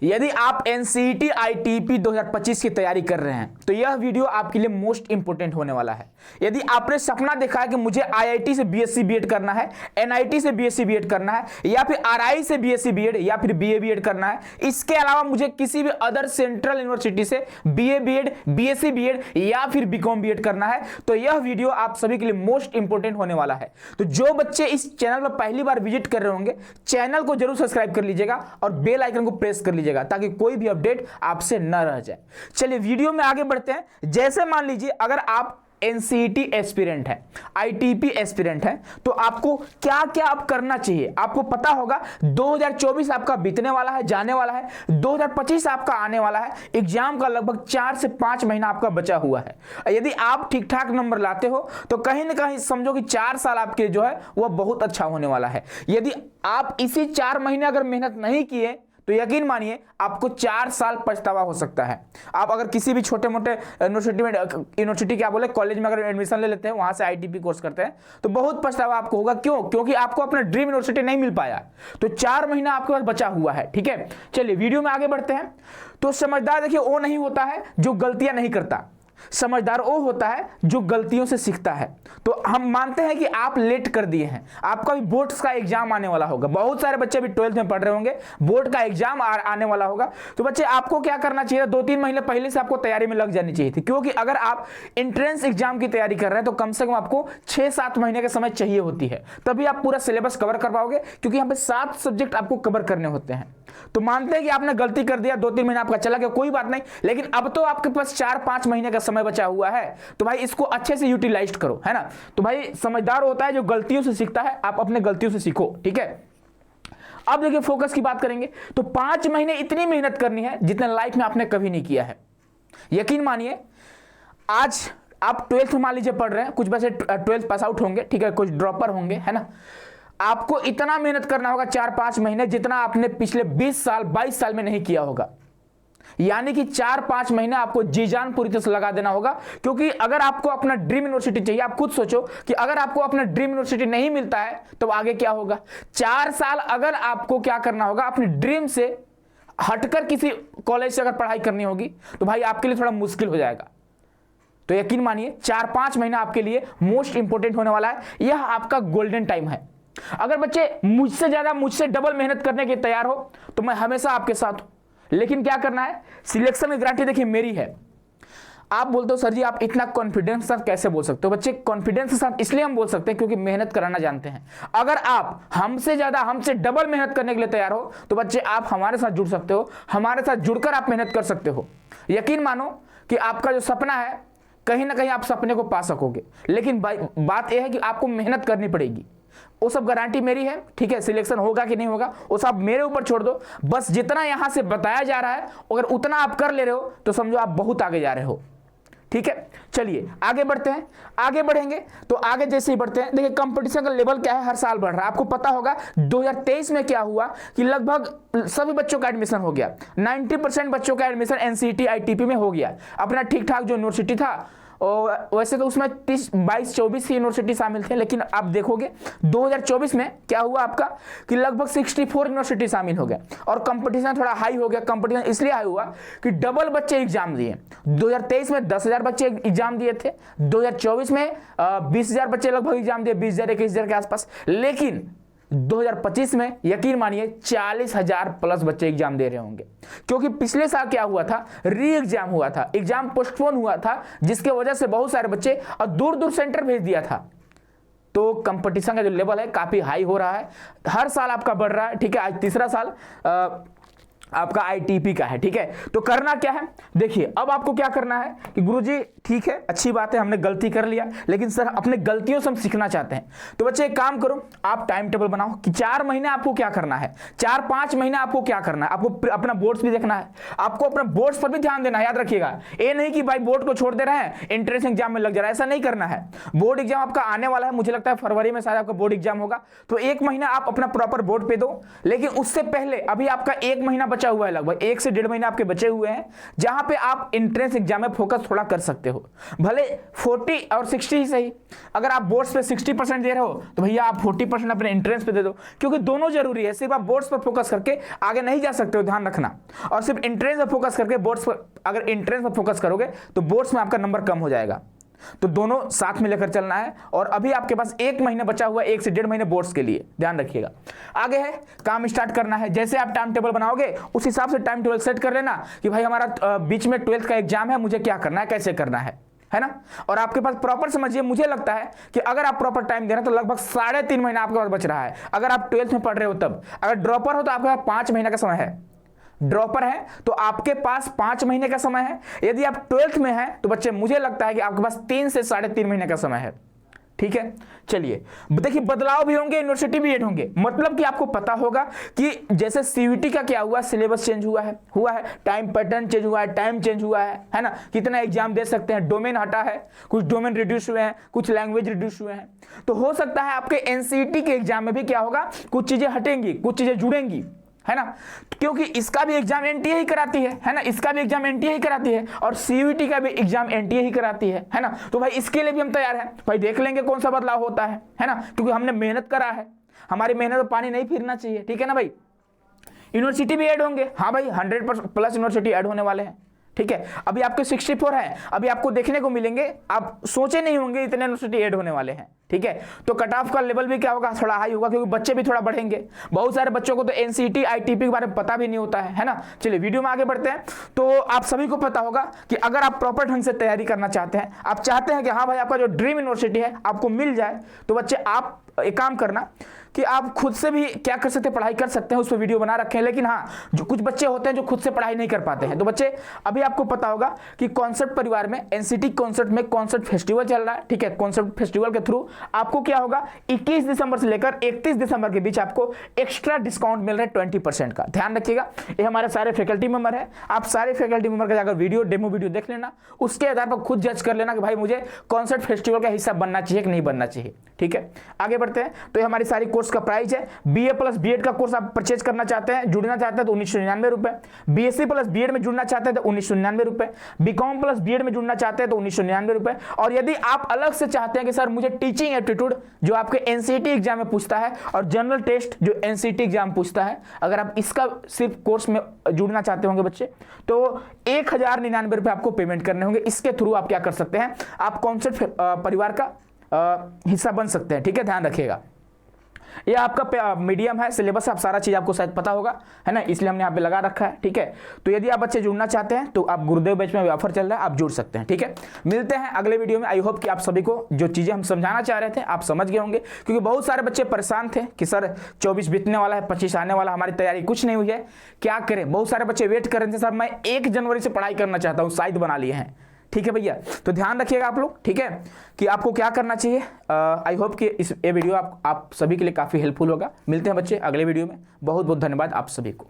यदि आप NCET ITP 2025 की तैयारी कर रहे हैं तो यह वीडियो आपके लिए मोस्ट इंपोर्टेंट होने वाला है। यदि आपने सपना देखा है कि मुझे आईआईटी से बीएससी बीएड करना है, एनआईटी से बीएससी बीएड करना है, या फिर आरआई से बीएससी बीएड या फिर बीए बीएड करना है, इसके अलावा मुझे किसी भी अदर सेंट्रल यूनिवर्सिटी से बीए बीएड, बीएससी बीएड या फिर बीकॉम बीएड करना है, तो यह वीडियो आप सभी के लिए मोस्ट इंपोर्टेंट होने वाला है। तो जो बच्चे इस चैनल पर पहली बार विजिट कर रहे होंगे, चैनल को जरूर सब्सक्राइब कर लीजिएगा और बेल आइकन को प्रेस कर लीजिएगा ताकि कोई भी अपडेट आपसे न रह जाए। चलिए वीडियो में आगे बढ़ते हैं। जैसे मान लीजिए अगर आप एनसीईटी एस्पिरेंट है, आईटीपी एस्पिरेंट है, तो आपको क्या क्या आप करना चाहिए। आपको पता होगा 2024 आपका बीतने वाला है, जाने वाला है, 2025 आपका आने वाला है। एग्जाम का लगभग 4 से 5 महीना आपका बचा हुआ है। यदि आप ठीक ठाक नंबर लाते हो तो कहीं ना कहीं समझो कि 4 साल आपके जो है वह बहुत अच्छा होने वाला है। यदि आप इसी 4 महीने अगर मेहनत नहीं किए तो यकीन मानिए आपको 4 साल पछतावा हो सकता है। आप अगर किसी भी छोटे मोटे यूनिवर्सिटी क्या बोले कॉलेज में अगर एडमिशन ले लेते हैं, वहां से आईटीपी कोर्स करते हैं, तो बहुत पछतावा आपको होगा। क्यों? क्योंकि आपको अपना ड्रीम यूनिवर्सिटी नहीं मिल पाया। तो 4 महीना आपके पास बचा हुआ है। ठीक है, चलिए वीडियो में आगे बढ़ते हैं। तो समझदार देखिए वो नहीं होता है जो गलतियां नहीं करता, समझदार वो होता है जो गलतियों से सीखता है। तो हम मानते हैं कि आप लेट कर दिए हैं, आपका भी बोर्ड्स का एग्जाम आने वाला होगा। बहुत सारे बच्चे भी 12th में पढ़ रहे होंगे, बोर्ड का एग्जाम आने वाला होगा। तो बच्चे आपको क्या करना चाहिए, 2-3 महीने पहले से आपको तैयारी में लग जानी चाहिए थी। क्योंकि अगर आप एंट्रेंस एग्जाम की तैयारी कर रहे हैं तो कम से कम आपको 6-7 महीने का समय चाहिए होती है, तभी आप पूरा सिलेबस कवर कर पाओगे। क्योंकि यहाँ पे 7 सब्जेक्ट आपको कवर करने होते हैं। तो मानते हैं कि आपने गलती कर दिया, 2-3 महीना आपका चला गया, कोई बात नहीं, लेकिन अब तो आपके पास 4-5 महीने का समय बचा हुआ है। तो भाई इसको अच्छे से यूटिलाइज करो, है ना। तो भाई समझदार होता है जो गलतियों से सीखता है। आप अपने गलतियों से सीखो। ठीक है, अब देखिए फोकस की बात करेंगे तो 5 महीने इतनी मेहनत करनी है जितना लाइफ में आपने कभी नहीं किया है। यकीन मानिए आज आप 12th में मान लीजिए पढ़ रहे हैं, कुछ वैसे 12th पास आउट होंगे, ठीक है, कुछ ड्रॉपर होंगे, है ना। आपको इतना मेहनत करना होगा 4-5 महीने जितना आपने पिछले 20 साल 22 साल में नहीं किया होगा। यानी कि 4-5 महीने आपको जी जान पूरी तरह से लगा देना होगा। क्योंकि अगर आपको अपना ड्रीम यूनिवर्सिटी चाहिए, आप खुद सोचो कि अगर आपको अपना ड्रीम यूनिवर्सिटी नहीं मिलता है तो आगे क्या होगा। 4 साल अगर आपको क्या करना होगा, अपने ड्रीम से हटकर किसी कॉलेज से अगर पढ़ाई करनी होगी तो भाई आपके लिए थोड़ा मुश्किल हो जाएगा। तो यकीन मानिए 4-5 महीना आपके लिए मोस्ट इंपोर्टेंट होने वाला है। यह आपका गोल्डन टाइम है। अगर बच्चे मुझसे ज्यादा, मुझसे डबल मेहनत करने के तैयार हो तो मैं हमेशा आपके साथ हूं। लेकिन क्या करना है, सिलेक्शन की गारंटी देखिए मेरी है। आप बोलते हो सर जी आप इतना कॉन्फिडेंस के साथ कैसे बोल सकते हो। बच्चे कॉन्फिडेंस के साथ इसलिए हम बोल सकते हैं क्योंकि मेहनत कराना जानते हैं। अगर आप हमसे ज्यादा, हमसे डबल मेहनत करने के लिए तैयार हो तो बच्चे आप हमारे साथ जुड़ सकते हो, हमारे साथ जुड़कर आप मेहनत कर सकते हो। यकीन मानो कि आपका जो सपना है कहीं ना कहीं आप सपने को पा सकोगे। लेकिन बात यह है कि आपको मेहनत करनी पड़ेगी। वो सब गारंटी मेरी है। ठीक है, सिलेक्शन होगा कि नहीं होगा वो सब मेरे ऊपर छोड़ दो। बस जितना यहां से बताया जा रहा है अगर उतना आप कर ले रहे हो तो समझो आप बहुत आगे जा रहे हो। ठीक है, चलिए आगे बढ़ते हैं। आगे बढ़ेंगे तो आगे जैसे ही बढ़ते हैं, देखिए कंपटीशन का लेवल क्या है, हर साल बढ़ रहा है। आपको पता होगा 2023 में क्या हुआ कि लगभग सभी बच्चों का एडमिशन हो गया। 90% बच्चों का एडमिशन एनसीईटी आईटीपी में हो गया। अपना ठीक ठाक जो यूनिवर्सिटी था, और वैसे तो उसमें 22-24 यूनिवर्सिटी शामिल थे, लेकिन आप देखोगे 2024 में क्या हुआ आपका कि लगभग 64 यूनिवर्सिटी शामिल हो गए और कंपटीशन थोड़ा हाई हो गया। कंपटीशन इसलिए हाई हुआ कि डबल बच्चे एग्जाम दिए। 2023 में 10,000 बच्चे एग्जाम दिए थे, 2024 में 20,000 बच्चे लगभग एग्जाम दिए, 20,000-21,000 के आसपास। लेकिन 2025 में यकीन मानिए 40,000 प्लस बच्चे एग्जाम दे रहे होंगे। क्योंकि पिछले साल क्या हुआ था, री एग्जाम हुआ था, एग्जाम पोस्टपोन हुआ था, जिसके वजह से बहुत सारे बच्चे और दूर दूर सेंटर भेज दिया था। तो कंपटीशन का जो लेवल है काफी हाई हो रहा है, हर साल आपका बढ़ रहा है। ठीक है, आज तीसरा साल आपका आईटीपी का है। ठीक है, तो करना क्या है, देखिए अब आपको क्या करना है कि गुरुजी ठीक है अच्छी बात है हमने गलती कर लिया, लेकिन सर अपने गलतियों से हम सीखना चाहते हैं। तो बच्चे एक काम करो, आप टाइम टेबल बनाओ कि 4 महीने आपको क्या करना है, 4-5 महीने आपको क्या करना है। आपको अपना बोर्ड्स भी देखना है, आपको अपना बोर्ड्स पर भी ध्यान देना है। याद रखिएगा, ये नहीं कि भाई बोर्ड को छोड़ दे रहे हैं एंट्रेंस एग्जाम में लग जा रहा है, ऐसा नहीं करना है। बोर्ड एग्जाम आपका आने वाला है, मुझे लगता है फरवरी में शायद आपका बोर्ड एग्जाम होगा। तो 1 महीना आप अपना प्रॉपर बोर्ड पे दो। लेकिन उससे पहले अभी आपका 1 महीना बचा हुआ है, लगभग 1 से 1.5 महीने आपके बचे हुए हैं, जहां पे आप एंट्रेंस एग्जाम में फोकस थोड़ा कर सकते हो। भले 40 और 60 ही सही, अगर आप बोर्ड्स पे 60% दे रहे हो तो भैया आप 40% अपने एंट्रेंस पे दे दो, क्योंकि दोनों जरूरी है। सिर्फ आप बोर्ड्स पर फोकस करके आगे नहीं जा सकते हो, ध्यान रखना। और सिर्फ एंट्रेंस पर फोकस करके बोर्ड्स पर, अगर एंट्रेंस पर फोकस करोगे तो बोर्ड्स में आपका नंबर कम हो जाएगा। तो दोनों साथ में लेकर चलना है। और अभी आपके पास 1 महीना बचा हुआ है, 1 से 1.5 महीने बोर्ड्स के लिए, ध्यान रखिएगा। आगे है काम स्टार्ट करना है। जैसे आप टाइम टेबल बनाओगे उस हिसाब से टाइम टेबल सेट कर लेना कि भाई हमारा बीच में 12th का एग्जाम है, मुझे क्या करना है, कैसे करना है ना। और आपके पास प्रॉपर समझिए, मुझे लगता है कि अगर आप प्रॉपर टाइम दे रहे हैं तो लगभग 3.5 महीना आपके पास बच रहा है। अगर आप 12th में पढ़ रहे हो तब, अगर ड्रॉपर हो तो आपके पास 5 महीने का समय है। ड्रॉपर है तो आपके पास 5 महीने का समय है। यदि आप 12th में हैं तो बच्चे मुझे लगता है कि आपके पास 3 से 3.5 महीने का समय है। ठीक है, चलिए देखिए बदलाव भी होंगे, यूनिवर्सिटी भी ऐड होंगे। मतलब कि आपको पता होगा कि जैसे सीयूईटी का क्या हुआ, सिलेबस चेंज हुआ है, टाइम पैटर्न चेंज हुआ है, टाइम चेंज हुआ है ना, कितना एग्जाम दे सकते हैं, डोमेन हटा है, कुछ डोमेन रिड्यूस हुए हैं, कुछ लैंग्वेज रिड्यूस हुए हैं। तो हो सकता है आपके एनसीईटी के एग्जाम में भी क्या होगा, कुछ चीजें हटेंगी, कुछ चीजें जुड़ेंगी, है ना, क्योंकि इसका भी एग्जाम एनटीए ही कराती है ना, इसका भी एग्जाम एनटीए ही कराती है और सीयूईटी का भी एग्जाम एनटीए ही कराती है ना। तो भाई इसके लिए भी हम तैयार हैं भाई, देख लेंगे कौन सा बदलाव होता है ना, क्योंकि हमने मेहनत करा है, हमारी मेहनत में पानी नहीं फिरना चाहिए। ठीक है ना भाई। यूनिवर्सिटी भी ऐड होंगे, हाँ भाई 100% प्लस यूनिवर्सिटी ऐड होने वाले हैं। ठीक है, अभी आपके 64 है, अभी आपको देखने को मिलेंगे, आप सोचे नहीं होंगे इतने यूनिवर्सिटी ऐड होने वाले हैं। ठीक है, तो कट ऑफ का लेवल भी क्या होगा, थोड़ा हाई होगा, क्योंकि बच्चे भी थोड़ा बढ़ेंगे। बहुत सारे बच्चों को तो एनसीईटी आईटीपी के बारे में पता भी नहीं होता है ना। चलिए वीडियो में आगे बढ़ते हैं। तो आप सभी को पता होगा कि अगर आप प्रॉपर ढंग से तैयारी करना चाहते हैं, आप चाहते हैं कि हाँ भाई आपका जो ड्रीम यूनिवर्सिटी है आपको मिल जाए, तो बच्चे आप एक काम करना कि आप खुद से भी क्या कर सकते हैं, पढ़ाई कर सकते हैं, उस पर वीडियो बना रखे हैं। लेकिन हाँ, जो कुछ बच्चे होते हैं जो खुद से पढ़ाई नहीं कर पाते हैं, तो बच्चे अभी आपको पता होगा कि कॉन्सेप्ट परिवार में एनसीटी कॉन्सेप्ट में कॉन्सेप्ट फेस्टिवल चल रहा है। ठीक है, कॉन्सेप्ट फेस्टिवल के थ्रू आपको क्या होगा, 21 दिसंबर से लेकर 31 दिसंबर के बीच आपको एक्स्ट्रा डिस्काउंट मिल रहा है 20% का। ध्यान रखिएगा, ये हमारे सारे फैकल्टी मेंबर है। आप सारे फैकल्टी मेंबर का जाकर वीडियो डेमो वीडियो देख लेना, उसके आधार पर खुद जज कर लेना कि भाई मुझे कॉन्सेप्ट फेस्टिवल का हिस्सा बनना चाहिए कि नहीं बनना चाहिए। ठीक है, आगे बढ़ते हैं। तो ये हमारी सारी कोर्स का प्राइस है। बीए प्लस बीएड का कोर्स आप परचेज करना चाहते हैं, जुड़ना चाहते हैं तो 1999 रुपए। बीएससी प्लस बीएड में जुड़ना चाहते हैं तो 1999 रुपए। बीकॉम प्लस बीएड में जुड़ना चाहते हैं तो 1999 रुपए। और यदि आप अलग से चाहते हैं कि सर मुझे टीचिंग एप्टीट्यूड जो आपके एनसीईटी एग्जाम में पूछता है और जनरल टेस्ट जो एनसीईटी एग्जाम पूछता है, अगर आप इसका सिर्फ कोर्स में जुड़ना चाहते होंगे बच्चे, तो 1099 रुपए आपको पेमेंट करने होंगे। इसके थ्रू आप क्या कर सकते हैं, आप कॉन्सेप्ट परिवार का हिस्सा बन सकते हैं। ठीक है, ध्यान रखिएगा। ये आपका मीडियम है, सिलेबस आप सारा चीज आपको शायद पता होगा, है ना, इसलिए हमने यहाँ पे लगा रखा है। ठीक है, तो यदि आप बच्चे जुड़ना चाहते हैं तो आप गुरुदेव बैच में ऑफर चल रहा है, आप जुड़ सकते हैं। ठीक है, मिलते हैं अगले वीडियो में। आई होप कि आप सभी को जो चीजें हम समझाना चाह रहे थे आप समझ गए होंगे, क्योंकि बहुत सारे बच्चे परेशान थे कि सर 24 बीतने वाला है, 25 आने वाला, हमारी तैयारी कुछ नहीं हुई है, क्या करें। बहुत सारे बच्चे वेट कर रहे थे, सर मैं 1 जनवरी से पढ़ाई करना चाहता हूँ, साइट बना लिए हैं। ठीक है भैया, तो ध्यान रखिएगा आप लोग, ठीक है, कि आपको क्या करना चाहिए। आई होप कि ये वीडियो आप सभी के लिए काफ़ी हेल्पफुल होगा। मिलते हैं बच्चे अगले वीडियो में। बहुत बहुत धन्यवाद आप सभी को।